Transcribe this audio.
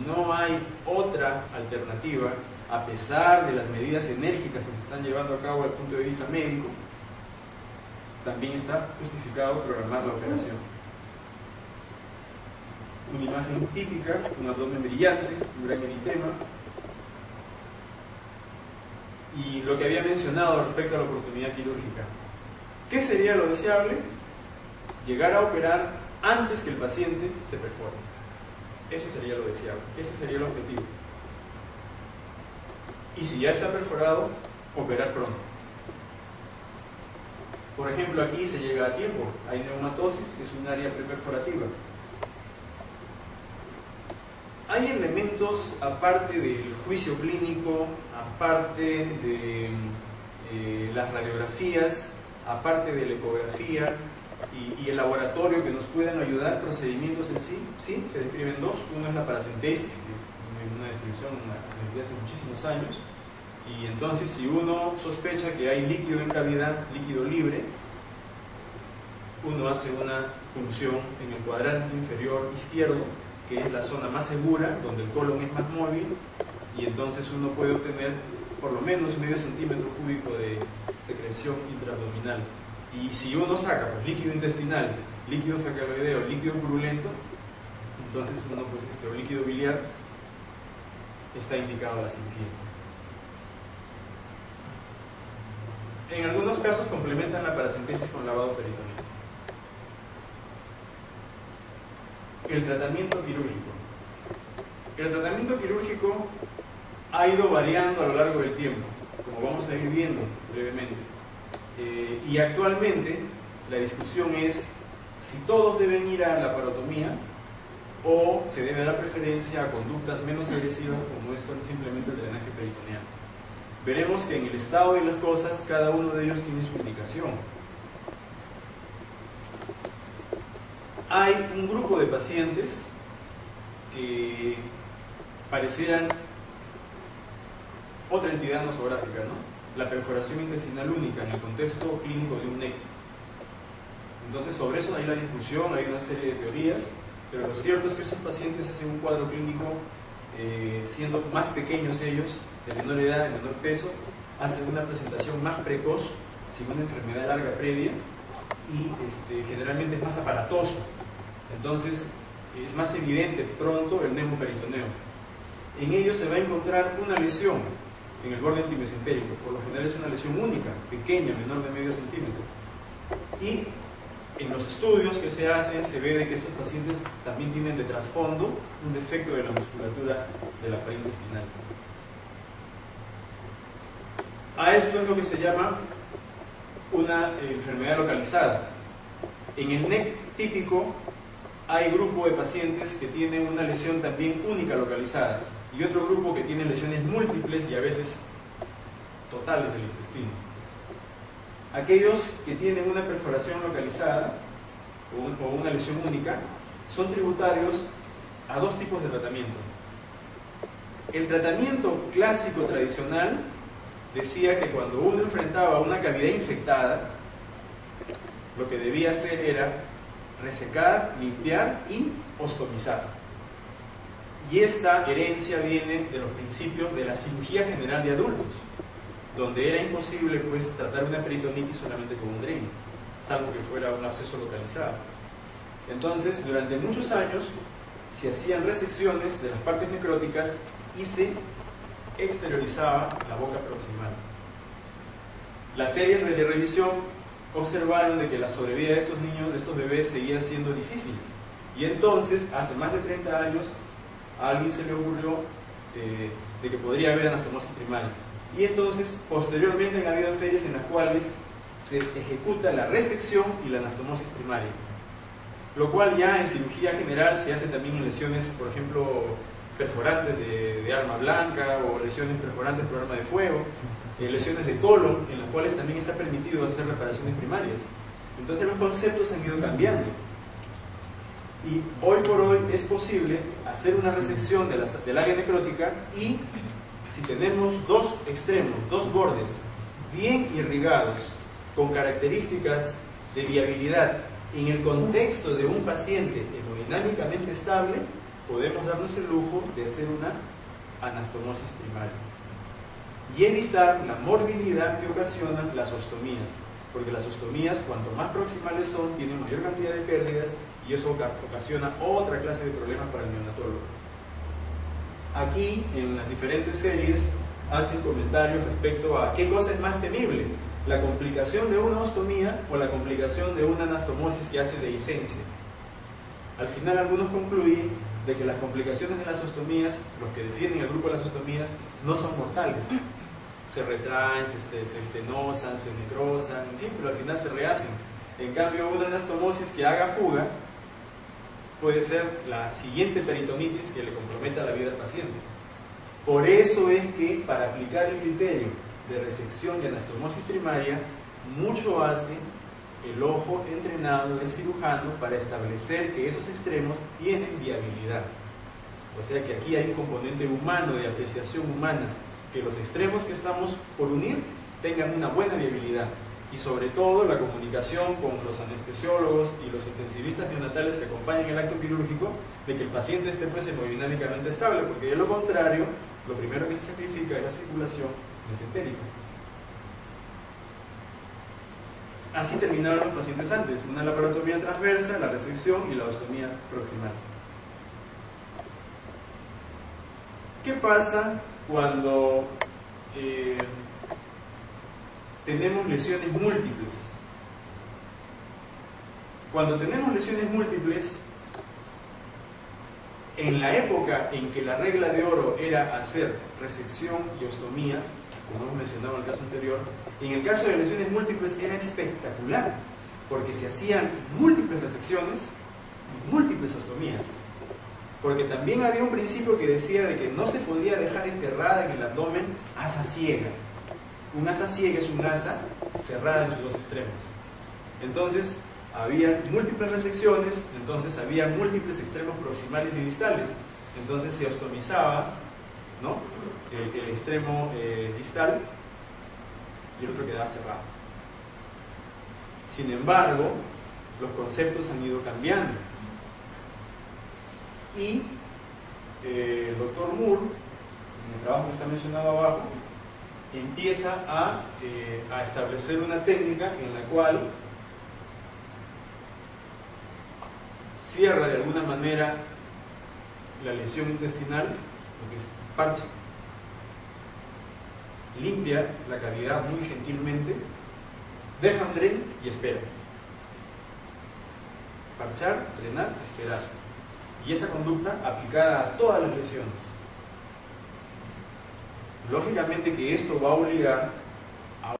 no hay otra alternativa, a pesar de las medidas enérgicas que se están llevando a cabo desde el punto de vista médico, también está justificado programar la operación. Una imagen típica, un abdomen brillante, un gran eritema. Y lo que había mencionado respecto a la oportunidad quirúrgica. ¿Qué sería lo deseable? Llegar a operar antes que el paciente se perfore. Eso sería lo deseable, ese sería el objetivo. Y si ya está perforado, operar pronto. Por ejemplo, aquí se llega a tiempo, hay neumatosis, que es un área preperforativa. Hay elementos, aparte del juicio clínico, aparte de las radiografías, aparte de la ecografía y el laboratorio, que nos puedan ayudar, procedimientos en sí. Sí, se describen dos. Uno es la paracentesis, que es una descripción de hace muchísimos años. Y entonces, si uno sospecha que hay líquido en cavidad, líquido libre, uno hace una punción en el cuadrante inferior izquierdo, que es la zona más segura, donde el colon es más móvil, y entonces uno puede obtener por lo menos medio centímetro cúbico de secreción intraabdominal. Y si uno saca pues, líquido intestinal, líquido fecaloideo, líquido purulento, entonces uno, pues, o líquido biliar, está indicado la cirugía. En algunos casos complementan la paracentesis con lavado peritoneal. El tratamiento quirúrgico. El tratamiento quirúrgico ha ido variando a lo largo del tiempo, como vamos a ir viendo brevemente. Y actualmente la discusión es si todos deben ir a la laparotomía o se debe dar preferencia a conductas menos agresivas como es simplemente el drenaje peritoneal. Veremos que en el estado de las cosas cada uno de ellos tiene su indicación. Hay un grupo de pacientes que parecieran otra entidad nosográfica, ¿no? La perforación intestinal única en el contexto clínico de un NEC. Entonces, sobre eso hay la discusión, hay una serie de teorías, pero lo cierto es que esos pacientes hacen un cuadro clínico, siendo más pequeños ellos, de menor edad, de menor peso, hacen una presentación más precoz, sin una enfermedad larga previa, y generalmente es más aparatoso. Entonces, es más evidente pronto el neumoperitoneo. En ellos se va a encontrar una lesión en el borde intimesentérico, por lo general es una lesión única, pequeña, menor de medio centímetro. Y en los estudios que se hacen se ve de que estos pacientes también tienen de trasfondo un defecto de la musculatura de la pared intestinal. A esto es lo que se llama una enfermedad localizada. En el NEC típico hay grupo de pacientes que tienen una lesión también única localizada y otro grupo que tiene lesiones múltiples y a veces totales del intestino. Aquellos que tienen una perforación localizada o una lesión única son tributarios a dos tipos de tratamiento. El tratamiento clásico tradicional decía que cuando uno enfrentaba una cavidad infectada, lo que debía hacer era resecar, limpiar y ostomizar. Y esta herencia viene de los principios de la cirugía general de adultos, donde era imposible pues tratar una peritonitis solamente con un dreno, salvo que fuera un absceso localizado. Entonces, durante muchos años se hacían resecciones de las partes necróticas y se exteriorizaba la boca proximal. Las series de revisión observaron de que la sobrevida de estos niños, de estos bebés, seguía siendo difícil. Y entonces, hace más de 30 años, a alguien se le ocurrió de que podría haber anastomosis primaria. Y entonces, posteriormente, han habido series en las cuales se ejecuta la resección y la anastomosis primaria. Lo cual ya en cirugía general se hace también en lesiones, por ejemplo, perforantes de arma blanca o lesiones perforantes por arma de fuego, lesiones de colon, en las cuales también está permitido hacer reparaciones primarias. Entonces los conceptos han ido cambiando. Y hoy por hoy es posible hacer una resección del área necrótica y si tenemos dos extremos, dos bordes bien irrigados, con características de viabilidad en el contexto de un paciente hemodinámicamente estable, podemos darnos el lujo de hacer una anastomosis primaria y evitar la morbilidad que ocasionan las ostomías, porque las ostomías, cuanto más proximales son, tienen mayor cantidad de pérdidas y eso ocasiona otra clase de problemas para el neonatólogo. Aquí, en las diferentes series, hacen comentarios respecto a qué cosa es más temible, la complicación de una ostomía o la complicación de una anastomosis que hace dehiscencia. Al final algunos concluyen de que las complicaciones de las ostomías, los que defienden el grupo de las ostomías, no son mortales. Se retraen, se estenosan, se necrosan, en fin, pero al final se rehacen. En cambio, una anastomosis que haga fuga puede ser la siguiente peritonitis que le comprometa la vida al paciente. Por eso es que para aplicar el criterio de resección y anastomosis primaria, mucho hace el ojo entrenado del cirujano para establecer que esos extremos tienen viabilidad. O sea que aquí hay un componente humano, de apreciación humana, que los extremos que estamos por unir tengan una buena viabilidad. Y sobre todo la comunicación con los anestesiólogos y los intensivistas neonatales que acompañan el acto quirúrgico, de que el paciente esté pues hemodinámicamente estable, porque de lo contrario, lo primero que se sacrifica es la circulación mesentérica. Así terminaron los pacientes antes: una laparotomía transversa, la resección y la ostomía proximal. ¿Qué pasa cuando tenemos lesiones múltiples? Cuando tenemos lesiones múltiples, en la época en que la regla de oro era hacer resección y ostomía, como hemos mencionado en el caso anterior, en el caso de lesiones múltiples era espectacular, porque se hacían múltiples resecciones y múltiples ostomías. Porque también había un principio que decía de que no se podía dejar enterrada en el abdomen asa ciega. Un asa ciega es un asa cerrada en sus dos extremos. Entonces, había múltiples resecciones, entonces había múltiples extremos proximales y distales. Entonces se ostomizaba, ¿no?, el extremo distal y el otro quedaba cerrado. Sin embargo, los conceptos han ido cambiando. Y el doctor Moore, en el trabajo que está mencionado abajo, empieza a establecer una técnica en la cual cierra de alguna manera la lesión intestinal, lo que es parche, limpia la cavidad muy gentilmente, deja un dren y espera. Parchar, drenar, esperar. Y esa conducta aplicada a todas las lesiones. Lógicamente que esto va a obligar